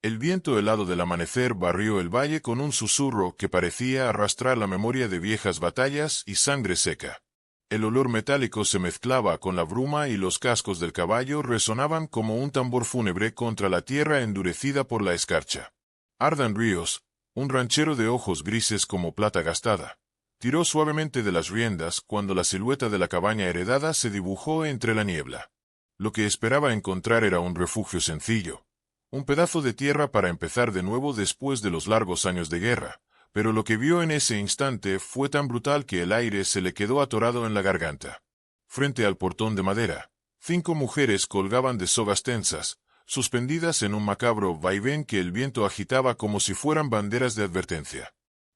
El viento helado del amanecer barrió el valle con un susurro que parecía arrastrar la memoria de viejas batallas y sangre seca. El olor metálico se mezclaba con la bruma y los cascos del caballo resonaban como un tambor fúnebre contra la tierra endurecida por la escarcha. Ardan Ríos, un ranchero de ojos grises como plata gastada, tiró suavemente de las riendas cuando la silueta de la cabaña heredada se dibujó entre la niebla. Lo que esperaba encontrar era un refugio sencillo, un pedazo de tierra para empezar de nuevo después de los largos años de guerra, pero lo que vio en ese instante fue tan brutal que el aire se le quedó atorado en la garganta. Frente al portón de madera, 5 mujeres colgaban de sogas tensas, suspendidas en un macabro vaivén que el viento agitaba como si fueran banderas de advertencia.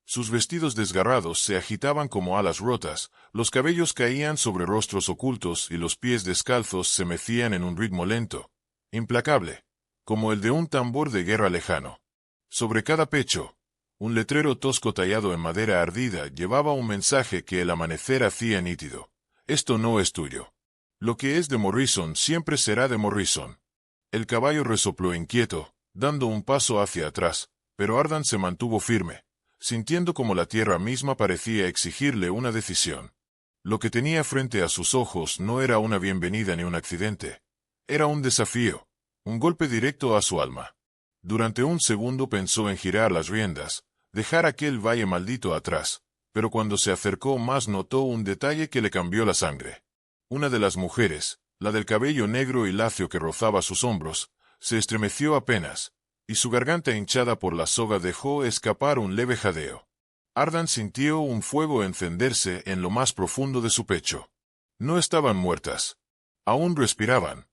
Sus vestidos desgarrados se agitaban como alas rotas, los cabellos caían sobre rostros ocultos y los pies descalzos se mecían en un ritmo lento, implacable, como el de un tambor de guerra lejano. Sobre cada pecho, un letrero tosco tallado en madera ardida llevaba un mensaje que el amanecer hacía nítido. Esto no es tuyo. Lo que es de Morrison siempre será de Morrison. El caballo resopló inquieto, dando un paso hacia atrás, pero Ardan se mantuvo firme, sintiendo como la tierra misma parecía exigirle una decisión. Lo que tenía frente a sus ojos no era una bienvenida ni un accidente. Era un desafío. Un golpe directo a su alma. Durante un segundo pensó en girar las riendas, dejar aquel valle maldito atrás, pero cuando se acercó más notó un detalle que le cambió la sangre. Una de las mujeres, la del cabello negro y lacio que rozaba sus hombros, se estremeció apenas, y su garganta hinchada por la soga dejó escapar un leve jadeo. Ardan sintió un fuego encenderse en lo más profundo de su pecho. No estaban muertas. Aún respiraban.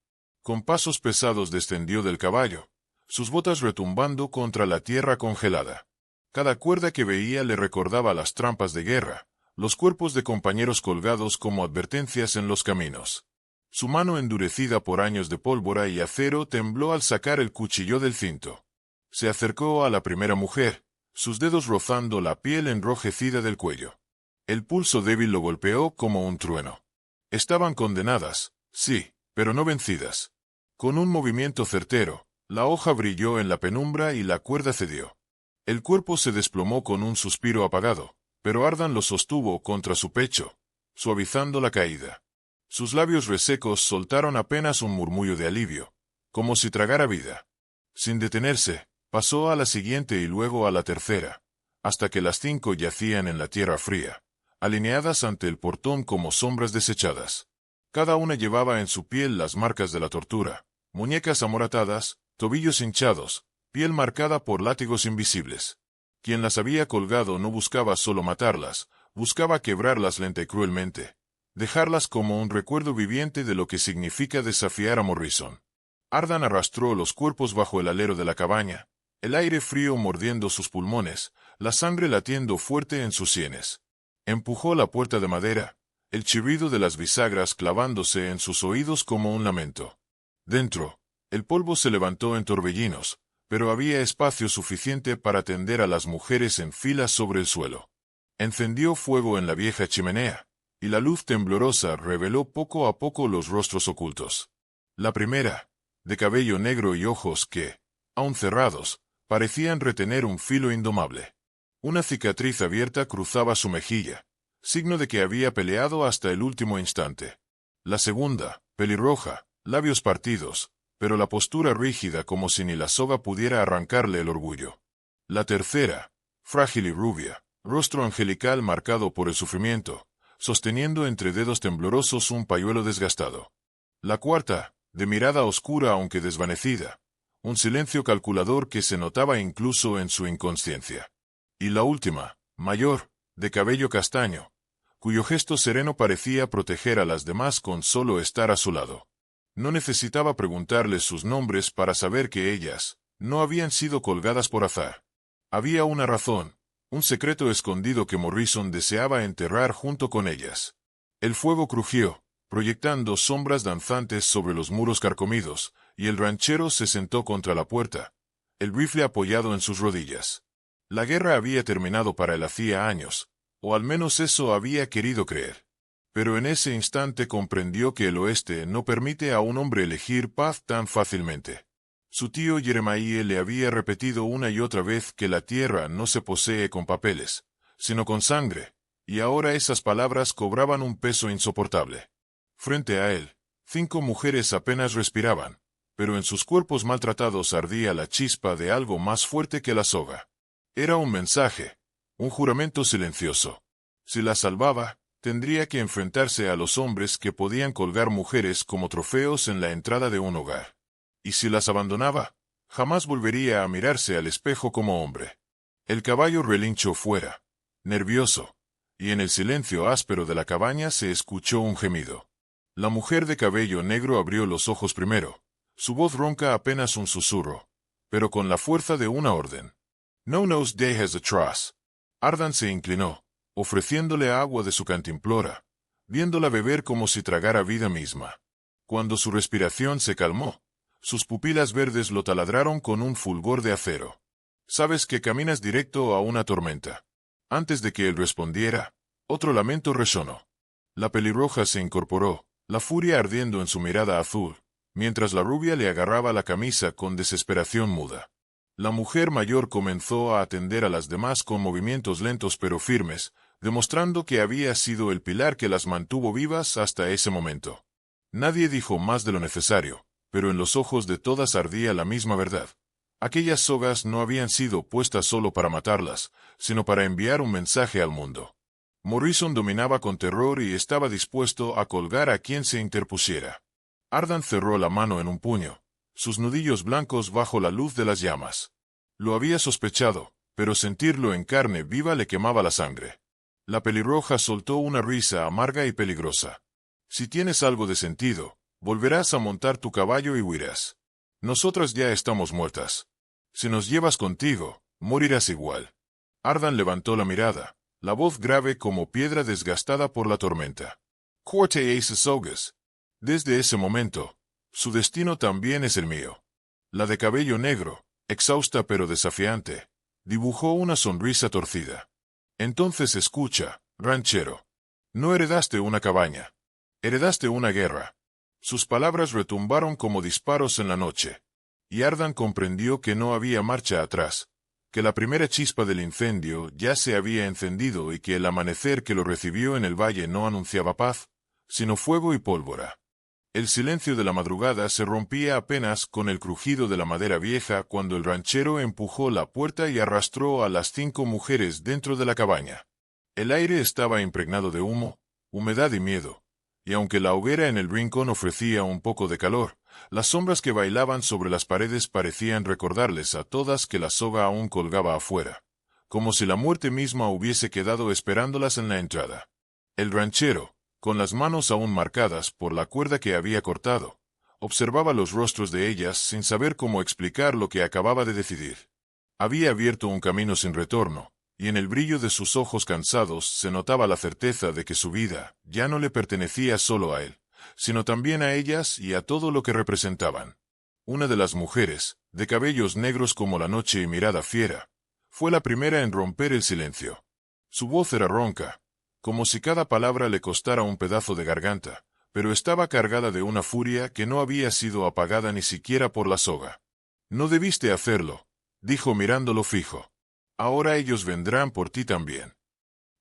Con pasos pesados descendió del caballo, sus botas retumbando contra la tierra congelada. Cada cuerda que veía le recordaba las trampas de guerra, los cuerpos de compañeros colgados como advertencias en los caminos. Su mano endurecida por años de pólvora y acero tembló al sacar el cuchillo del cinto. Se acercó a la primera mujer, sus dedos rozando la piel enrojecida del cuello. El pulso débil lo golpeó como un trueno. Estaban condenadas, sí, pero no vencidas. Con un movimiento certero, la hoja brilló en la penumbra y la cuerda cedió. El cuerpo se desplomó con un suspiro apagado, pero Ardan lo sostuvo contra su pecho, suavizando la caída. Sus labios resecos soltaron apenas un murmullo de alivio, como si tragara vida. Sin detenerse, pasó a la siguiente y luego a la tercera, hasta que las 5 yacían en la tierra fría, alineadas ante el portón como sombras desechadas. Cada una llevaba en su piel las marcas de la tortura, muñecas amoratadas, tobillos hinchados, piel marcada por látigos invisibles. Quien las había colgado no buscaba solo matarlas, buscaba quebrarlas lenta y cruelmente, dejarlas como un recuerdo viviente de lo que significa desafiar a Morrison. Ardan arrastró los cuerpos bajo el alero de la cabaña, el aire frío mordiendo sus pulmones, la sangre latiendo fuerte en sus sienes. Empujó la puerta de madera, el chirrido de las bisagras clavándose en sus oídos como un lamento. Dentro, el polvo se levantó en torbellinos, pero había espacio suficiente para tender a las mujeres en fila sobre el suelo. Encendió fuego en la vieja chimenea, y la luz temblorosa reveló poco a poco los rostros ocultos. La primera, de cabello negro y ojos que, aun cerrados, parecían retener un filo indomable. Una cicatriz abierta cruzaba su mejilla, signo de que había peleado hasta el último instante. La segunda, pelirroja, labios partidos, pero la postura rígida como si ni la soga pudiera arrancarle el orgullo. La tercera, frágil y rubia, rostro angelical marcado por el sufrimiento, sosteniendo entre dedos temblorosos un pañuelo desgastado. La cuarta, de mirada oscura aunque desvanecida, un silencio calculador que se notaba incluso en su inconsciencia. Y la última, mayor, de cabello castaño, cuyo gesto sereno parecía proteger a las demás con solo estar a su lado. No necesitaba preguntarles sus nombres para saber que ellas no habían sido colgadas por azar. Había una razón, un secreto escondido que Morrison deseaba enterrar junto con ellas. El fuego crujió, proyectando sombras danzantes sobre los muros carcomidos, y el ranchero se sentó contra la puerta, el rifle apoyado en sus rodillas. La guerra había terminado para él hacía años, o al menos eso había querido creer. Pero en ese instante comprendió que el oeste no permite a un hombre elegir paz tan fácilmente. Su tío Jeremiah le había repetido una y otra vez que la tierra no se posee con papeles, sino con sangre, y ahora esas palabras cobraban un peso insoportable. Frente a él, 5 mujeres apenas respiraban, pero en sus cuerpos maltratados ardía la chispa de algo más fuerte que la soga. Era un mensaje, un juramento silencioso. Si la salvaba, tendría que enfrentarse a los hombres que podían colgar mujeres como trofeos en la entrada de un hogar. Y si las abandonaba, jamás volvería a mirarse al espejo como hombre. El caballo relinchó fuera, nervioso, y en el silencio áspero de la cabaña se escuchó un gemido. La mujer de cabello negro abrió los ojos primero, su voz ronca apenas un susurro, pero con la fuerza de una orden. No nos dejes atrás. Ardan se inclinó, ofreciéndole agua de su cantimplora, viéndola beber como si tragara vida misma. Cuando su respiración se calmó, sus pupilas verdes lo taladraron con un fulgor de acero. Sabes que caminas directo a una tormenta. Antes de que él respondiera, otro lamento resonó. La pelirroja se incorporó, la furia ardiendo en su mirada azul, mientras la rubia le agarraba la camisa con desesperación muda. La mujer mayor comenzó a atender a las demás con movimientos lentos pero firmes, demostrando que había sido el pilar que las mantuvo vivas hasta ese momento. Nadie dijo más de lo necesario, pero en los ojos de todas ardía la misma verdad. Aquellas sogas no habían sido puestas solo para matarlas, sino para enviar un mensaje al mundo. Morrison dominaba con terror y estaba dispuesto a colgar a quien se interpusiera. Ardan cerró la mano en un puño, sus nudillos blancos bajo la luz de las llamas. Lo había sospechado, pero sentirlo en carne viva le quemaba la sangre. La pelirroja soltó una risa amarga y peligrosa. Si tienes algo de sentido, volverás a montar tu caballo y huirás. Nosotras ya estamos muertas. Si nos llevas contigo, morirás igual. Ardan levantó la mirada, la voz grave como piedra desgastada por la tormenta. Corte esas sogas. Desde ese momento, su destino también es el mío. La de cabello negro, exhausta pero desafiante, dibujó una sonrisa torcida. Entonces escucha, ranchero. No heredaste una cabaña. Heredaste una guerra. Sus palabras retumbaron como disparos en la noche. Y Ardan comprendió que no había marcha atrás, que la primera chispa del incendio ya se había encendido y que el amanecer que lo recibió en el valle no anunciaba paz, sino fuego y pólvora. El silencio de la madrugada se rompía apenas con el crujido de la madera vieja cuando el ranchero empujó la puerta y arrastró a las 5 mujeres dentro de la cabaña. El aire estaba impregnado de humo, humedad y miedo, y aunque la hoguera en el rincón ofrecía un poco de calor, las sombras que bailaban sobre las paredes parecían recordarles a todas que la soga aún colgaba afuera, como si la muerte misma hubiese quedado esperándolas en la entrada. El ranchero, con las manos aún marcadas por la cuerda que había cortado, observaba los rostros de ellas sin saber cómo explicar lo que acababa de decidir. Había abierto un camino sin retorno, y en el brillo de sus ojos cansados se notaba la certeza de que su vida ya no le pertenecía solo a él, sino también a ellas y a todo lo que representaban. Una de las mujeres, de cabellos negros como la noche y mirada fiera, fue la primera en romper el silencio. Su voz era ronca, como si cada palabra le costara un pedazo de garganta, pero estaba cargada de una furia que no había sido apagada ni siquiera por la soga. «No debiste hacerlo», dijo mirándolo fijo. «Ahora ellos vendrán por ti también».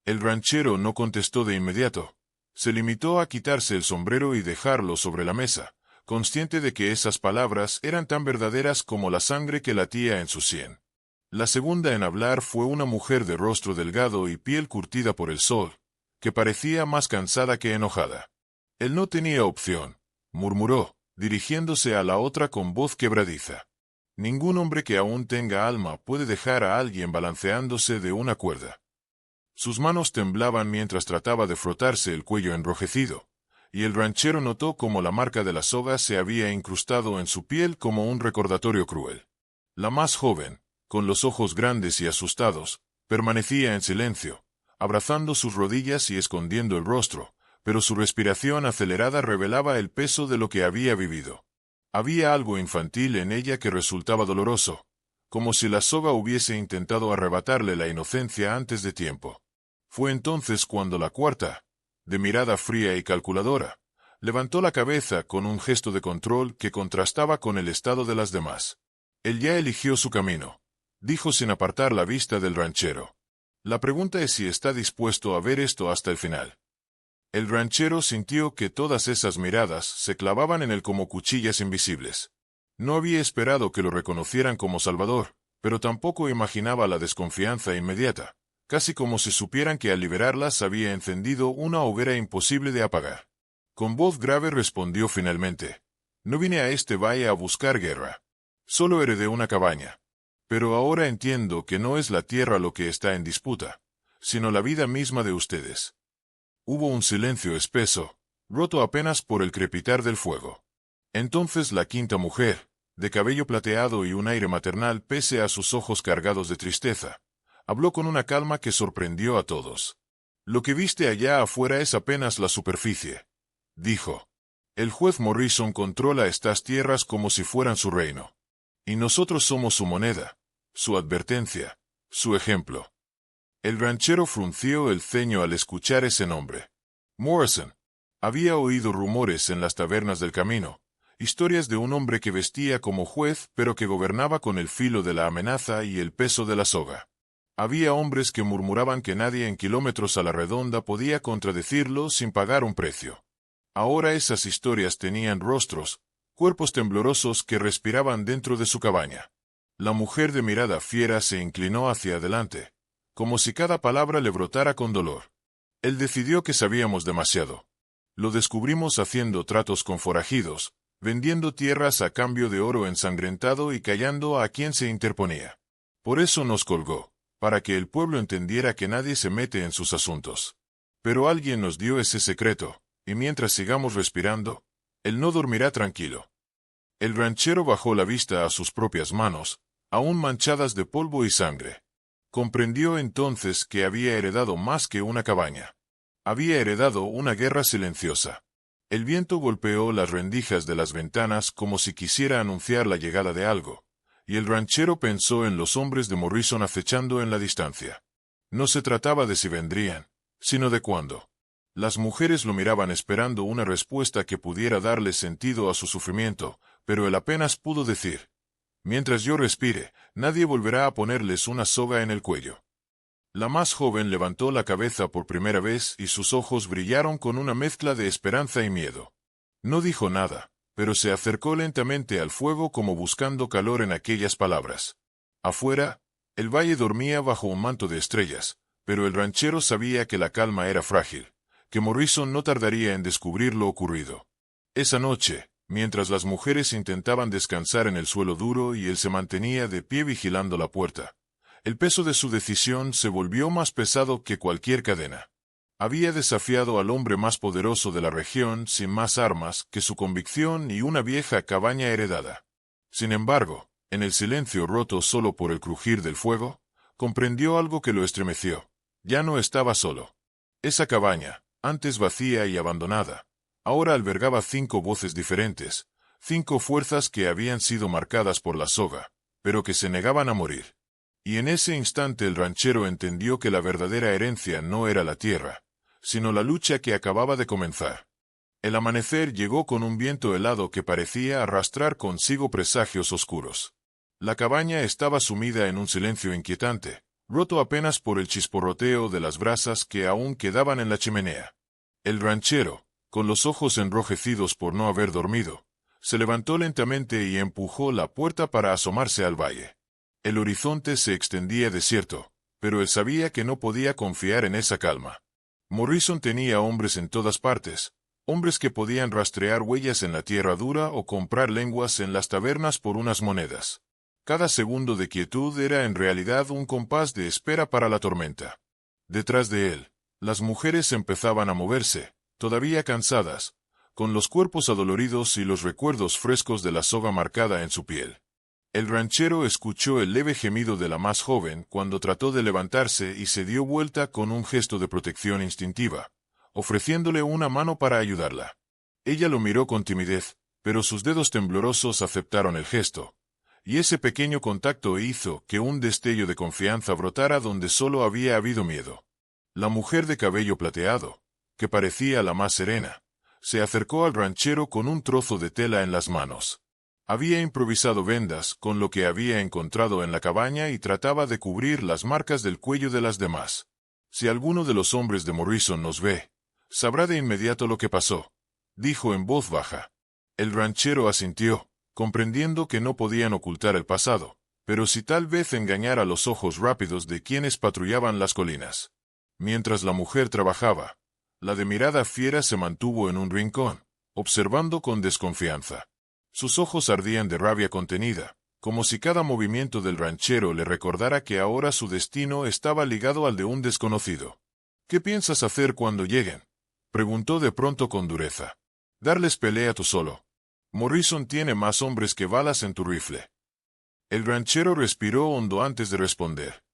El ranchero no contestó de inmediato. Se limitó a quitarse el sombrero y dejarlo sobre la mesa, consciente de que esas palabras eran tan verdaderas como la sangre que latía en su sien. La segunda en hablar fue una mujer de rostro delgado y piel curtida por el sol, que parecía más cansada que enojada. Él no tenía opción, murmuró, dirigiéndose a la otra con voz quebradiza. Ningún hombre que aún tenga alma puede dejar a alguien balanceándose de una cuerda. Sus manos temblaban mientras trataba de frotarse el cuello enrojecido, y el ranchero notó cómo la marca de la soga se había incrustado en su piel como un recordatorio cruel. La más joven, con los ojos grandes y asustados, permanecía en silencio, abrazando sus rodillas y escondiendo el rostro, pero su respiración acelerada revelaba el peso de lo que había vivido. Había algo infantil en ella que resultaba doloroso, como si la soga hubiese intentado arrebatarle la inocencia antes de tiempo. Fue entonces cuando la cuarta, de mirada fría y calculadora, levantó la cabeza con un gesto de control que contrastaba con el estado de las demás. Él ya eligió su camino, dijo sin apartar la vista del ranchero. La pregunta es si está dispuesto a ver esto hasta el final. El ranchero sintió que todas esas miradas se clavaban en él como cuchillas invisibles. No había esperado que lo reconocieran como Salvador, pero tampoco imaginaba la desconfianza inmediata, casi como si supieran que al liberarlas había encendido una hoguera imposible de apagar. Con voz grave respondió finalmente: «No vine a este valle a buscar guerra. Solo heredé una cabaña. Pero ahora entiendo que no es la tierra lo que está en disputa, sino la vida misma de ustedes». Hubo un silencio espeso, roto apenas por el crepitar del fuego. Entonces la quinta mujer, de cabello plateado y un aire maternal pese a sus ojos cargados de tristeza, habló con una calma que sorprendió a todos. «Lo que viste allá afuera es apenas la superficie», dijo. «El juez Morrison controla estas tierras como si fueran su reino. Y nosotros somos su moneda, su advertencia, su ejemplo». El ranchero frunció el ceño al escuchar ese nombre. Morrison. Había oído rumores en las tabernas del camino, historias de un hombre que vestía como juez pero que gobernaba con el filo de la amenaza y el peso de la soga. Había hombres que murmuraban que nadie en kilómetros a la redonda podía contradecirlo sin pagar un precio. Ahora esas historias tenían rostros, cuerpos temblorosos que respiraban dentro de su cabaña. La mujer de mirada fiera se inclinó hacia adelante, como si cada palabra le brotara con dolor. Él decidió que sabíamos demasiado. Lo descubrimos haciendo tratos con forajidos, vendiendo tierras a cambio de oro ensangrentado y callando a quien se interponía. Por eso nos colgó, para que el pueblo entendiera que nadie se mete en sus asuntos. Pero alguien nos dio ese secreto, y mientras sigamos respirando, él no dormirá tranquilo. El ranchero bajó la vista a sus propias manos, aún manchadas de polvo y sangre. Comprendió entonces que había heredado más que una cabaña. Había heredado una guerra silenciosa. El viento golpeó las rendijas de las ventanas como si quisiera anunciar la llegada de algo, y el ranchero pensó en los hombres de Morrison acechando en la distancia. No se trataba de si vendrían, sino de cuándo. Las mujeres lo miraban esperando una respuesta que pudiera darle sentido a su sufrimiento, pero él apenas pudo decir: «Mientras yo respire, nadie volverá a ponerles una soga en el cuello». La más joven levantó la cabeza por primera vez y sus ojos brillaron con una mezcla de esperanza y miedo. No dijo nada, pero se acercó lentamente al fuego como buscando calor en aquellas palabras. Afuera, el valle dormía bajo un manto de estrellas, pero el ranchero sabía que la calma era frágil, que Morrison no tardaría en descubrir lo ocurrido. Esa noche, mientras las mujeres intentaban descansar en el suelo duro y él se mantenía de pie vigilando la puerta, el peso de su decisión se volvió más pesado que cualquier cadena. Había desafiado al hombre más poderoso de la región sin más armas que su convicción y una vieja cabaña heredada. Sin embargo, en el silencio roto solo por el crujir del fuego, comprendió algo que lo estremeció. Ya no estaba solo. Esa cabaña, antes vacía y abandonada, ahora albergaba 5 voces diferentes, 5 fuerzas que habían sido marcadas por la soga, pero que se negaban a morir. Y en ese instante el ranchero entendió que la verdadera herencia no era la tierra, sino la lucha que acababa de comenzar. El amanecer llegó con un viento helado que parecía arrastrar consigo presagios oscuros. La cabaña estaba sumida en un silencio inquietante, roto apenas por el chisporroteo de las brasas que aún quedaban en la chimenea. El ranchero, con los ojos enrojecidos por no haber dormido, se levantó lentamente y empujó la puerta para asomarse al valle. El horizonte se extendía desierto, pero él sabía que no podía confiar en esa calma. Morrison tenía hombres en todas partes, hombres que podían rastrear huellas en la tierra dura o comprar lenguas en las tabernas por unas monedas. Cada segundo de quietud era en realidad un compás de espera para la tormenta. Detrás de él, las mujeres empezaban a moverse, todavía cansadas, con los cuerpos adoloridos y los recuerdos frescos de la soga marcada en su piel. El ranchero escuchó el leve gemido de la más joven cuando trató de levantarse y se dio vuelta con un gesto de protección instintiva, ofreciéndole una mano para ayudarla. Ella lo miró con timidez, pero sus dedos temblorosos aceptaron el gesto, y ese pequeño contacto hizo que un destello de confianza brotara donde solo había habido miedo. La mujer de cabello plateado, que parecía la más serena, se acercó al ranchero con un trozo de tela en las manos. Había improvisado vendas con lo que había encontrado en la cabaña y trataba de cubrir las marcas del cuello de las demás. Si alguno de los hombres de Morrison nos ve, sabrá de inmediato lo que pasó, dijo en voz baja. El ranchero asintió, comprendiendo que no podían ocultar el pasado, pero sí tal vez engañar a los ojos rápidos de quienes patrullaban las colinas. Mientras la mujer trabajaba, la de mirada fiera se mantuvo en un rincón, observando con desconfianza. Sus ojos ardían de rabia contenida, como si cada movimiento del ranchero le recordara que ahora su destino estaba ligado al de un desconocido. «¿Qué piensas hacer cuando lleguen?», preguntó de pronto con dureza. «Darles pelea tú solo. Morrison tiene más hombres que balas en tu rifle». El ranchero respiró hondo antes de responder.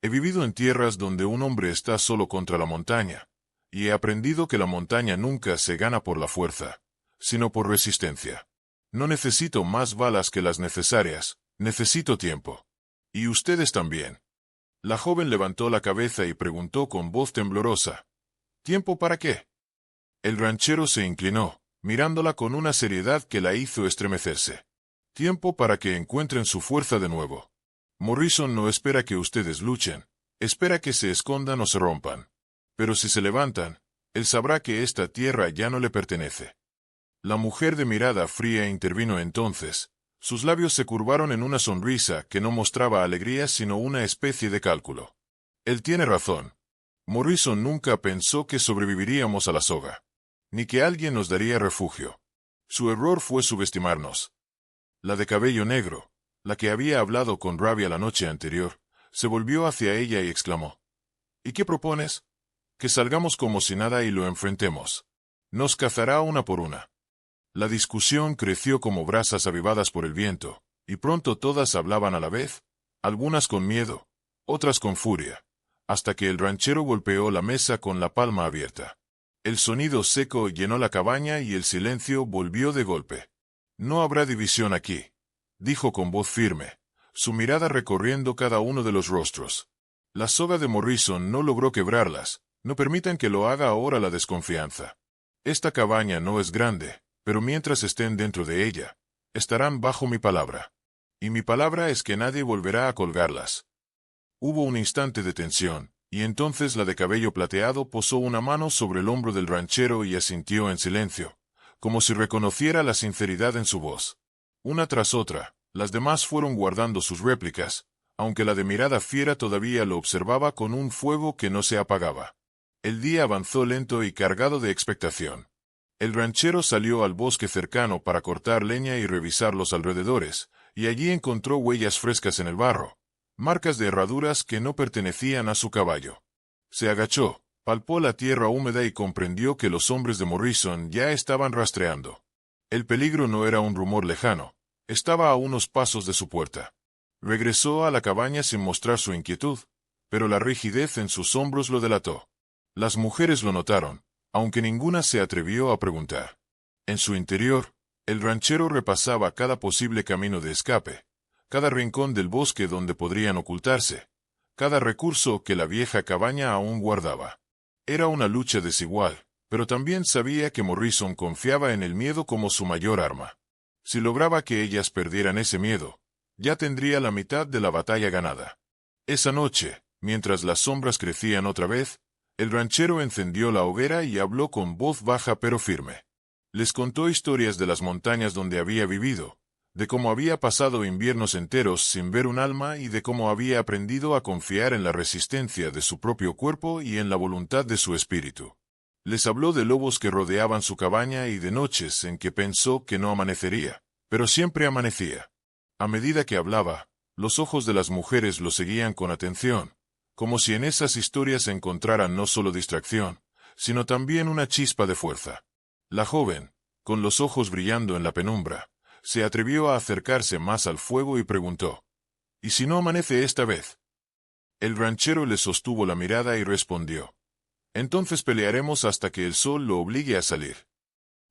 «He vivido en tierras donde un hombre está solo contra la montaña, y he aprendido que la montaña nunca se gana por la fuerza, sino por resistencia. No necesito más balas que las necesarias, necesito tiempo. Y ustedes también». La joven levantó la cabeza y preguntó con voz temblorosa. «¿Tiempo para qué?». El ranchero se inclinó, mirándola con una seriedad que la hizo estremecerse. «Tiempo para que encuentren su fuerza de nuevo. Morrison no espera que ustedes luchen, espera que se escondan o se rompan. Pero si se levantan, él sabrá que esta tierra ya no le pertenece». La mujer de mirada fría intervino entonces. Sus labios se curvaron en una sonrisa que no mostraba alegría sino una especie de cálculo. «Él tiene razón. Morrison nunca pensó que sobreviviríamos a la soga, ni que alguien nos daría refugio. Su error fue subestimarnos». La de cabello negro, la que había hablado con rabia la noche anterior, se volvió hacia ella y exclamó. «¿Y qué propones?». «Que salgamos como si nada y lo enfrentemos. Nos cazará una por una». La discusión creció como brasas avivadas por el viento, y pronto todas hablaban a la vez, algunas con miedo, otras con furia, hasta que el ranchero golpeó la mesa con la palma abierta. El sonido seco llenó la cabaña y el silencio volvió de golpe. «No habrá división aquí», dijo con voz firme, su mirada recorriendo cada uno de los rostros. «La soga de Morrison no logró quebrarlas, no permitan que lo haga ahora la desconfianza. Esta cabaña no es grande, pero mientras estén dentro de ella, estarán bajo mi palabra. Y mi palabra es que nadie volverá a colgarlas». Hubo un instante de tensión, y entonces la de cabello plateado posó una mano sobre el hombro del ranchero y asintió en silencio, como si reconociera la sinceridad en su voz. Una tras otra, las demás fueron guardando sus réplicas, aunque la de mirada fiera todavía lo observaba con un fuego que no se apagaba. El día avanzó lento y cargado de expectación. El ranchero salió al bosque cercano para cortar leña y revisar los alrededores, y allí encontró huellas frescas en el barro, marcas de herraduras que no pertenecían a su caballo. Se agachó, palpó la tierra húmeda y comprendió que los hombres de Morrison ya estaban rastreando. El peligro no era un rumor lejano, estaba a unos pasos de su puerta. Regresó a la cabaña sin mostrar su inquietud, pero la rigidez en sus hombros lo delató. Las mujeres lo notaron, aunque ninguna se atrevió a preguntar. En su interior, el ranchero repasaba cada posible camino de escape, cada rincón del bosque donde podrían ocultarse, cada recurso que la vieja cabaña aún guardaba. Era una lucha desigual, pero también sabía que Morrison confiaba en el miedo como su mayor arma. Si lograba que ellas perdieran ese miedo, ya tendría la mitad de la batalla ganada. Esa noche, mientras las sombras crecían otra vez, el ranchero encendió la hoguera y habló con voz baja pero firme. Les contó historias de las montañas donde había vivido, de cómo había pasado inviernos enteros sin ver un alma y de cómo había aprendido a confiar en la resistencia de su propio cuerpo y en la voluntad de su espíritu. Les habló de lobos que rodeaban su cabaña y de noches en que pensó que no amanecería, pero siempre amanecía. A medida que hablaba, los ojos de las mujeres lo seguían con atención, como si en esas historias encontraran no solo distracción, sino también una chispa de fuerza. La joven, con los ojos brillando en la penumbra, se atrevió a acercarse más al fuego y preguntó, «¿Y si no amanece esta vez?». El ranchero le sostuvo la mirada y respondió, «Entonces pelearemos hasta que el sol lo obligue a salir».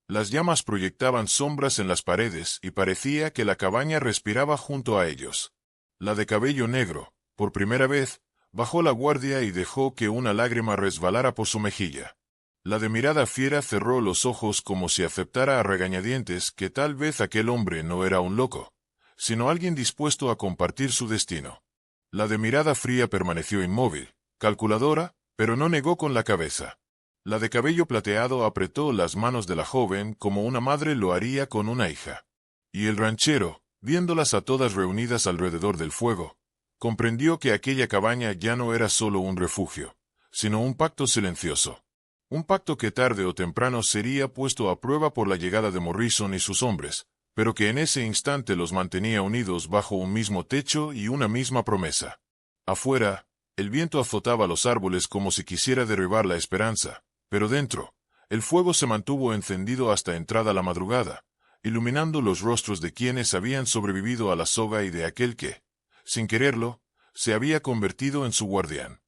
Las llamas proyectaban sombras en las paredes y parecía que la cabaña respiraba junto a ellos. La de cabello negro, por primera vez, bajó la guardia y dejó que una lágrima resbalara por su mejilla. La de mirada fiera cerró los ojos como si aceptara a regañadientes que tal vez aquel hombre no era un loco, sino alguien dispuesto a compartir su destino. La de mirada fría permaneció inmóvil, calculadora, pero no negó con la cabeza. La de cabello plateado apretó las manos de la joven como una madre lo haría con una hija. Y el ranchero, viéndolas a todas reunidas alrededor del fuego, comprendió que aquella cabaña ya no era solo un refugio, sino un pacto silencioso. Un pacto que tarde o temprano sería puesto a prueba por la llegada de Morrison y sus hombres, pero que en ese instante los mantenía unidos bajo un mismo techo y una misma promesa. Afuera, el viento azotaba los árboles como si quisiera derribar la esperanza, pero dentro, el fuego se mantuvo encendido hasta entrada la madrugada, iluminando los rostros de quienes habían sobrevivido a la soga y de aquel que, sin quererlo, se había convertido en su guardián.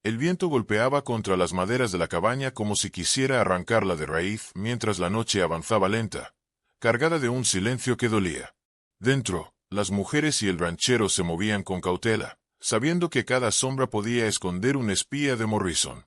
El viento golpeaba contra las maderas de la cabaña como si quisiera arrancarla de raíz mientras la noche avanzaba lenta, cargada de un silencio que dolía. Dentro, las mujeres y el ranchero se movían con cautela, sabiendo que cada sombra podía esconder un espía de Morrison.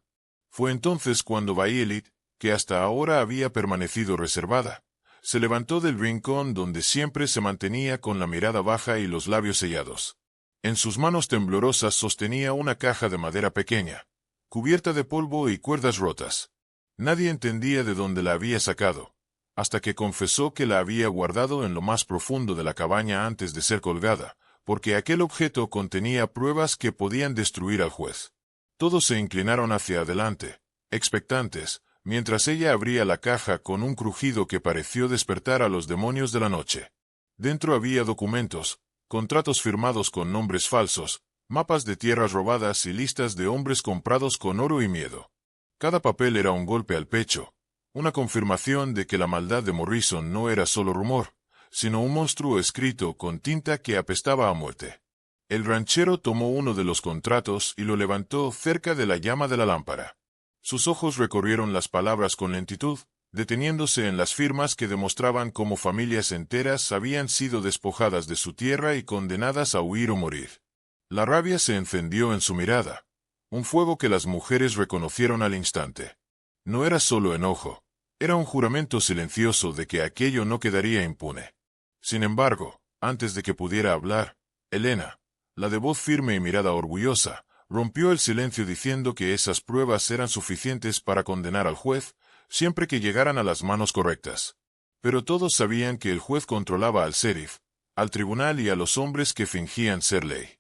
Fue entonces cuando Violet, que hasta ahora había permanecido reservada, se levantó del rincón donde siempre se mantenía con la mirada baja y los labios sellados. En sus manos temblorosas sostenía una caja de madera pequeña, cubierta de polvo y cuerdas rotas. Nadie entendía de dónde la había sacado, hasta que confesó que la había guardado en lo más profundo de la cabaña antes de ser colgada, porque aquel objeto contenía pruebas que podían destruir al juez. Todos se inclinaron hacia adelante, expectantes, mientras ella abría la caja con un crujido que pareció despertar a los demonios de la noche. Dentro había documentos, contratos firmados con nombres falsos, mapas de tierras robadas y listas de hombres comprados con oro y miedo. Cada papel era un golpe al pecho, una confirmación de que la maldad de Morrison no era solo rumor, sino un monstruo escrito con tinta que apestaba a muerte. El ranchero tomó uno de los contratos y lo levantó cerca de la llama de la lámpara. Sus ojos recorrieron las palabras con lentitud, deteniéndose en las firmas que demostraban cómo familias enteras habían sido despojadas de su tierra y condenadas a huir o morir. La rabia se encendió en su mirada, un fuego que las mujeres reconocieron al instante. No era solo enojo, era un juramento silencioso de que aquello no quedaría impune. Sin embargo, antes de que pudiera hablar, Elena, la de voz firme y mirada orgullosa, rompió el silencio diciendo que esas pruebas eran suficientes para condenar al juez, siempre que llegaran a las manos correctas. Pero todos sabían que el juez controlaba al sheriff, al tribunal y a los hombres que fingían ser ley.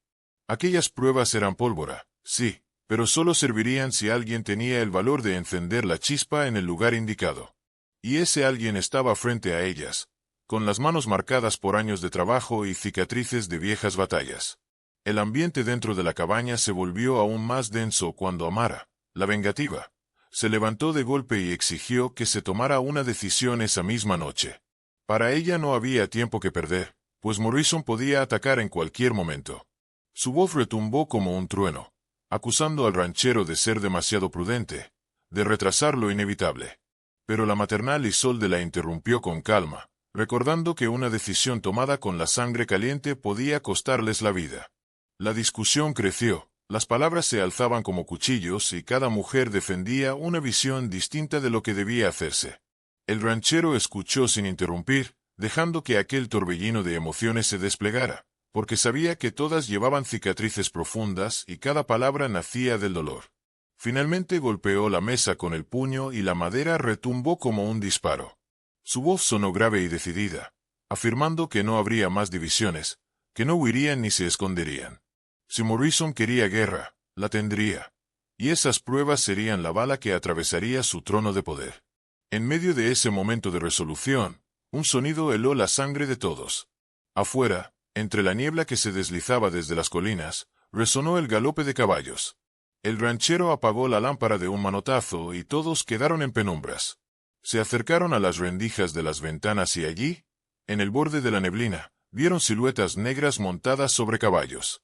Aquellas pruebas eran pólvora, sí, pero solo servirían si alguien tenía el valor de encender la chispa en el lugar indicado. Y ese alguien estaba frente a ellas, con las manos marcadas por años de trabajo y cicatrices de viejas batallas. El ambiente dentro de la cabaña se volvió aún más denso cuando Amara, la vengativa, se levantó de golpe y exigió que se tomara una decisión esa misma noche. Para ella no había tiempo que perder, pues Morrison podía atacar en cualquier momento. Su voz retumbó como un trueno, acusando al ranchero de ser demasiado prudente, de retrasar lo inevitable. Pero la maternal Isolde la interrumpió con calma, recordando que una decisión tomada con la sangre caliente podía costarles la vida. La discusión creció. Las palabras se alzaban como cuchillos y cada mujer defendía una visión distinta de lo que debía hacerse. El ranchero escuchó sin interrumpir, dejando que aquel torbellino de emociones se desplegara, porque sabía que todas llevaban cicatrices profundas y cada palabra nacía del dolor. Finalmente golpeó la mesa con el puño y la madera retumbó como un disparo. Su voz sonó grave y decidida, afirmando que no habría más divisiones, que no huirían ni se esconderían. Si Morrison quería guerra, la tendría, y esas pruebas serían la bala que atravesaría su trono de poder. En medio de ese momento de resolución, un sonido heló la sangre de todos. Afuera, entre la niebla que se deslizaba desde las colinas, resonó el galope de caballos. El ranchero apagó la lámpara de un manotazo y todos quedaron en penumbras. Se acercaron a las rendijas de las ventanas y allí, en el borde de la neblina, vieron siluetas negras montadas sobre caballos.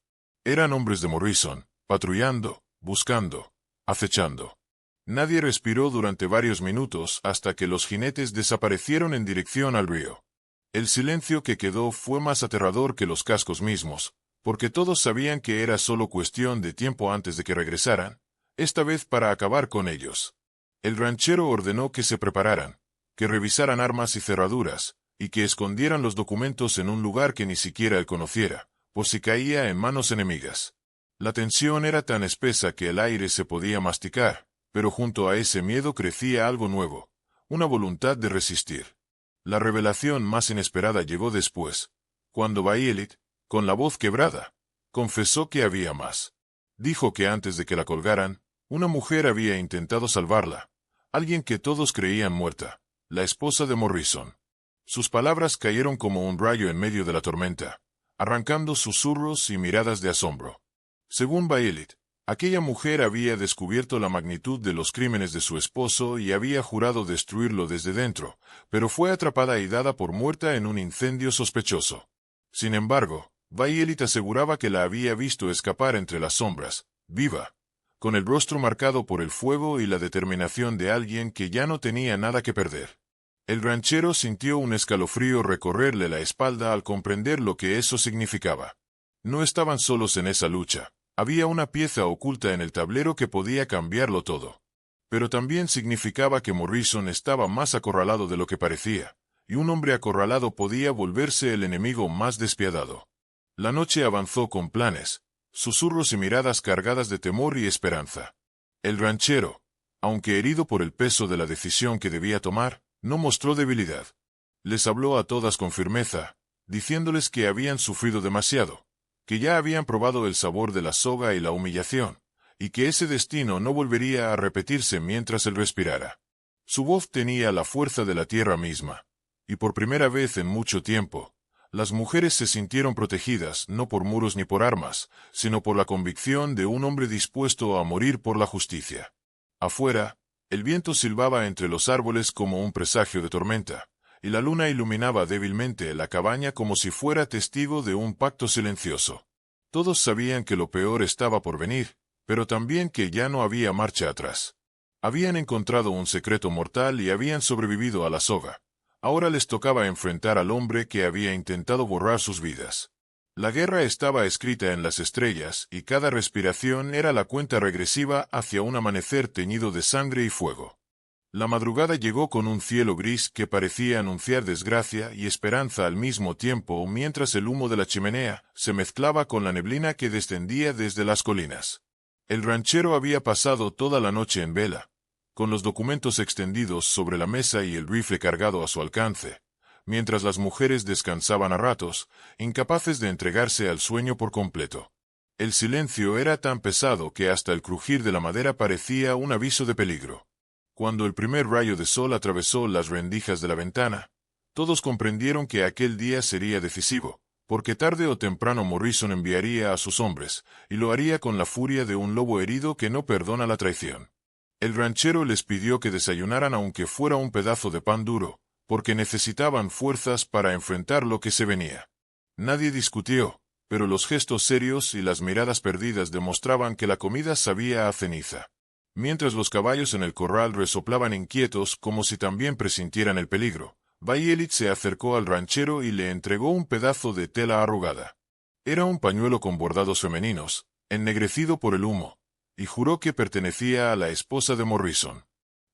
Eran hombres de Morrison, patrullando, buscando, acechando. Nadie respiró durante varios minutos hasta que los jinetes desaparecieron en dirección al río. El silencio que quedó fue más aterrador que los cascos mismos, porque todos sabían que era solo cuestión de tiempo antes de que regresaran, esta vez para acabar con ellos. El ranchero ordenó que se prepararan, que revisaran armas y cerraduras, y que escondieran los documentos en un lugar que ni siquiera él conociera, por si caía en manos enemigas. La tensión era tan espesa que el aire se podía masticar, pero junto a ese miedo crecía algo nuevo, una voluntad de resistir. La revelación más inesperada llegó después, cuando Bayelit, con la voz quebrada, confesó que había más. Dijo que antes de que la colgaran, una mujer había intentado salvarla, alguien que todos creían muerta, la esposa de Morrison. Sus palabras cayeron como un rayo en medio de la tormenta, arrancando susurros y miradas de asombro. Según Bayelit, aquella mujer había descubierto la magnitud de los crímenes de su esposo y había jurado destruirlo desde dentro, pero fue atrapada y dada por muerta en un incendio sospechoso. Sin embargo, Bayelit aseguraba que la había visto escapar entre las sombras, viva, con el rostro marcado por el fuego y la determinación de alguien que ya no tenía nada que perder. El ranchero sintió un escalofrío recorrerle la espalda al comprender lo que eso significaba. No estaban solos en esa lucha. Había una pieza oculta en el tablero que podía cambiarlo todo. Pero también significaba que Morrison estaba más acorralado de lo que parecía, y un hombre acorralado podía volverse el enemigo más despiadado. La noche avanzó con planes, susurros y miradas cargadas de temor y esperanza. El ranchero, aunque herido por el peso de la decisión que debía tomar, no mostró debilidad. Les habló a todas con firmeza, diciéndoles que habían sufrido demasiado, que ya habían probado el sabor de la soga y la humillación, y que ese destino no volvería a repetirse mientras él respirara. Su voz tenía la fuerza de la tierra misma, y por primera vez en mucho tiempo, las mujeres se sintieron protegidas no por muros ni por armas, sino por la convicción de un hombre dispuesto a morir por la justicia. Afuera, el viento silbaba entre los árboles como un presagio de tormenta, y la luna iluminaba débilmente la cabaña como si fuera testigo de un pacto silencioso. Todos sabían que lo peor estaba por venir, pero también que ya no había marcha atrás. Habían encontrado un secreto mortal y habían sobrevivido a la soga. Ahora les tocaba enfrentar al hombre que había intentado borrar sus vidas. La guerra estaba escrita en las estrellas y cada respiración era la cuenta regresiva hacia un amanecer teñido de sangre y fuego. La madrugada llegó con un cielo gris que parecía anunciar desgracia y esperanza al mismo tiempo mientras el humo de la chimenea se mezclaba con la neblina que descendía desde las colinas. El ranchero había pasado toda la noche en vela, con los documentos extendidos sobre la mesa y el rifle cargado a su alcance, mientras las mujeres descansaban a ratos, incapaces de entregarse al sueño por completo. El silencio era tan pesado que hasta el crujir de la madera parecía un aviso de peligro. Cuando el primer rayo de sol atravesó las rendijas de la ventana, todos comprendieron que aquel día sería decisivo, porque tarde o temprano Morrison enviaría a sus hombres, y lo haría con la furia de un lobo herido que no perdona la traición. El ranchero les pidió que desayunaran aunque fuera un pedazo de pan duro, porque necesitaban fuerzas para enfrentar lo que se venía. Nadie discutió, pero los gestos serios y las miradas perdidas demostraban que la comida sabía a ceniza. Mientras los caballos en el corral resoplaban inquietos como si también presintieran el peligro, Bayelit se acercó al ranchero y le entregó un pedazo de tela arrugada. Era un pañuelo con bordados femeninos, ennegrecido por el humo, y juró que pertenecía a la esposa de Morrison.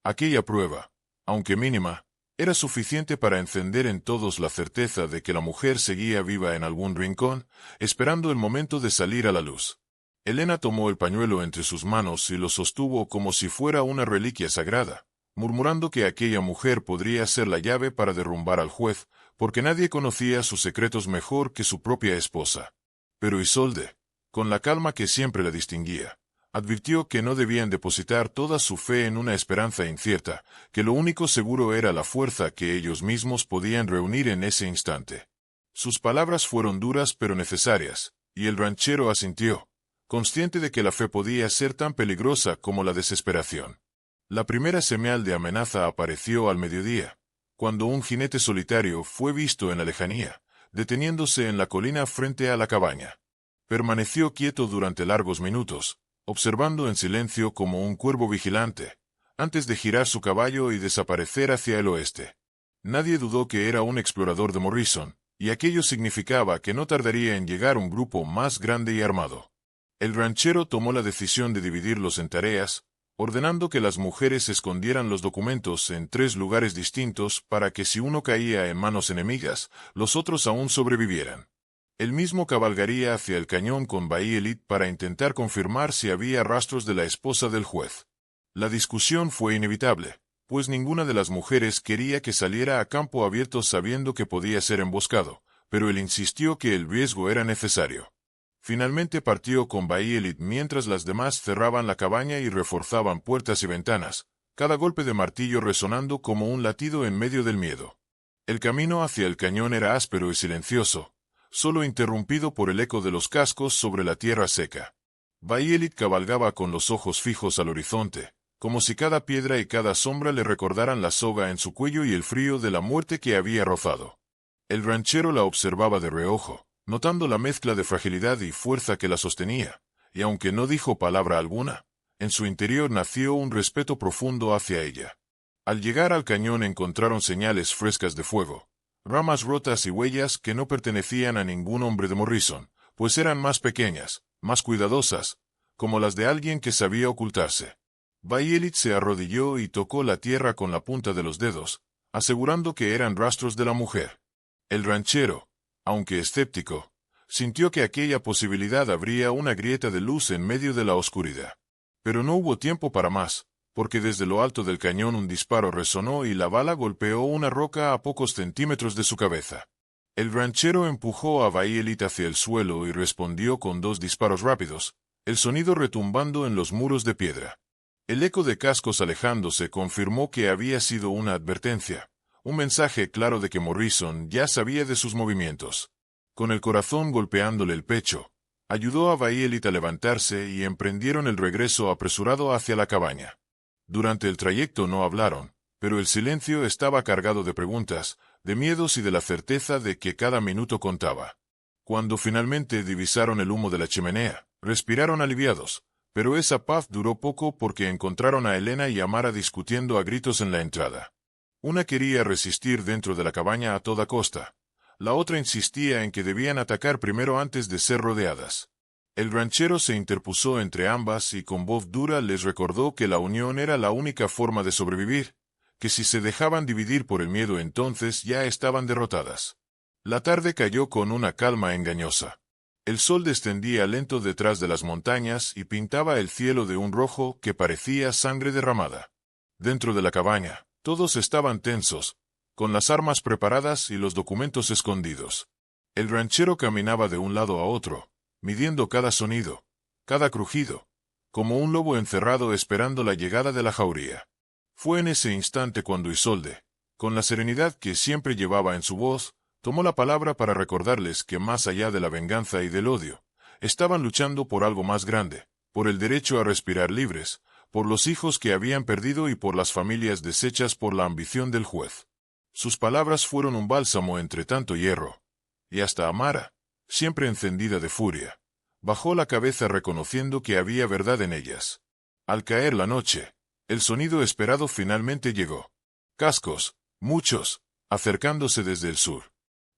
Aquella prueba, aunque mínima, era suficiente para encender en todos la certeza de que la mujer seguía viva en algún rincón, esperando el momento de salir a la luz. Elena tomó el pañuelo entre sus manos y lo sostuvo como si fuera una reliquia sagrada, murmurando que aquella mujer podría ser la llave para derrumbar al juez, porque nadie conocía sus secretos mejor que su propia esposa. Pero Isolde, con la calma que siempre la distinguía, advirtió que no debían depositar toda su fe en una esperanza incierta, que lo único seguro era la fuerza que ellos mismos podían reunir en ese instante. Sus palabras fueron duras pero necesarias, y el ranchero asintió, consciente de que la fe podía ser tan peligrosa como la desesperación. La primera señal de amenaza apareció al mediodía, cuando un jinete solitario fue visto en la lejanía, deteniéndose en la colina frente a la cabaña. Permaneció quieto durante largos minutos, observando en silencio como un cuervo vigilante, antes de girar su caballo y desaparecer hacia el oeste. Nadie dudó que era un explorador de Morrison, y aquello significaba que no tardaría en llegar un grupo más grande y armado. El ranchero tomó la decisión de dividirlos en tareas, ordenando que las mujeres escondieran los documentos en 3 lugares distintos para que si uno caía en manos enemigas, los otros aún sobrevivieran. Él mismo cabalgaría hacia el cañón con Bayelit para intentar confirmar si había rastros de la esposa del juez. La discusión fue inevitable, pues ninguna de las mujeres quería que saliera a campo abierto sabiendo que podía ser emboscado, pero él insistió que el riesgo era necesario. Finalmente partió con Bayelit mientras las demás cerraban la cabaña y reforzaban puertas y ventanas, cada golpe de martillo resonando como un latido en medio del miedo. El camino hacia el cañón era áspero y silencioso, solo interrumpido por el eco de los cascos sobre la tierra seca. Bayelit cabalgaba con los ojos fijos al horizonte, como si cada piedra y cada sombra le recordaran la soga en su cuello y el frío de la muerte que había rozado. El ranchero la observaba de reojo, notando la mezcla de fragilidad y fuerza que la sostenía, y aunque no dijo palabra alguna, en su interior nació un respeto profundo hacia ella. Al llegar al cañón encontraron señales frescas de fuego, ramas rotas y huellas que no pertenecían a ningún hombre de Morrison, pues eran más pequeñas, más cuidadosas, como las de alguien que sabía ocultarse. Bayelit se arrodilló y tocó la tierra con la punta de los dedos, asegurando que eran rastros de la mujer. El ranchero, aunque escéptico, sintió que aquella posibilidad abría una grieta de luz en medio de la oscuridad. Pero no hubo tiempo para más, porque desde lo alto del cañón un disparo resonó y la bala golpeó una roca a pocos centímetros de su cabeza. El ranchero empujó a Bayelit hacia el suelo y respondió con 2 disparos rápidos, el sonido retumbando en los muros de piedra. El eco de cascos alejándose confirmó que había sido una advertencia, un mensaje claro de que Morrison ya sabía de sus movimientos. Con el corazón golpeándole el pecho, ayudó a Bayelit a levantarse y emprendieron el regreso apresurado hacia la cabaña. Durante el trayecto no hablaron, pero el silencio estaba cargado de preguntas, de miedos y de la certeza de que cada minuto contaba. Cuando finalmente divisaron el humo de la chimenea, respiraron aliviados, pero esa paz duró poco porque encontraron a Elena y a Mara discutiendo a gritos en la entrada. Una quería resistir dentro de la cabaña a toda costa. La otra insistía en que debían atacar primero antes de ser rodeadas. El ranchero se interpuso entre ambas y con voz dura les recordó que la unión era la única forma de sobrevivir, que si se dejaban dividir por el miedo entonces ya estaban derrotadas. La tarde cayó con una calma engañosa. El sol descendía lento detrás de las montañas y pintaba el cielo de un rojo que parecía sangre derramada. Dentro de la cabaña, todos estaban tensos, con las armas preparadas y los documentos escondidos. El ranchero caminaba de un lado a otro, midiendo cada sonido, cada crujido, como un lobo encerrado esperando la llegada de la jauría. Fue en ese instante cuando Isolde, con la serenidad que siempre llevaba en su voz, tomó la palabra para recordarles que más allá de la venganza y del odio, estaban luchando por algo más grande, por el derecho a respirar libres, por los hijos que habían perdido y por las familias deshechas por la ambición del juez. Sus palabras fueron un bálsamo entre tanto hierro, y hasta Amara, siempre encendida de furia, bajó la cabeza reconociendo que había verdad en ellas. Al caer la noche, el sonido esperado finalmente llegó. Cascos, muchos, acercándose desde el sur.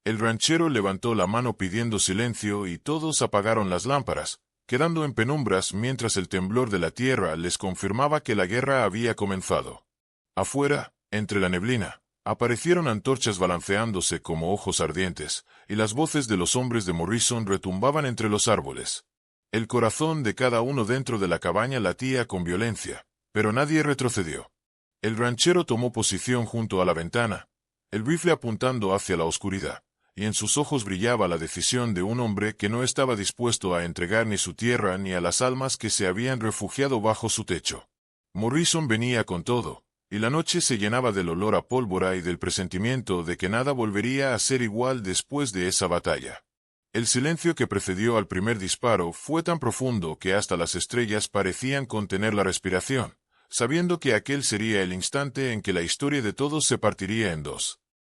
El ranchero levantó la mano pidiendo silencio y todos apagaron las lámparas, quedando en penumbras mientras el temblor de la tierra les confirmaba que la guerra había comenzado. Afuera, entre la neblina, aparecieron antorchas balanceándose como ojos ardientes, y las voces de los hombres de Morrison retumbaban entre los árboles. El corazón de cada uno dentro de la cabaña latía con violencia, pero nadie retrocedió. El ranchero tomó posición junto a la ventana, el rifle apuntando hacia la oscuridad, y en sus ojos brillaba la decisión de un hombre que no estaba dispuesto a entregar ni su tierra ni a las almas que se habían refugiado bajo su techo. Morrison venía con todo, y la noche se llenaba del olor a pólvora y del presentimiento de que nada volvería a ser igual después de esa batalla. El silencio que precedió al primer disparo fue tan profundo que hasta las estrellas parecían contener la respiración, sabiendo que aquel sería el instante en que la historia de todos se partiría en dos.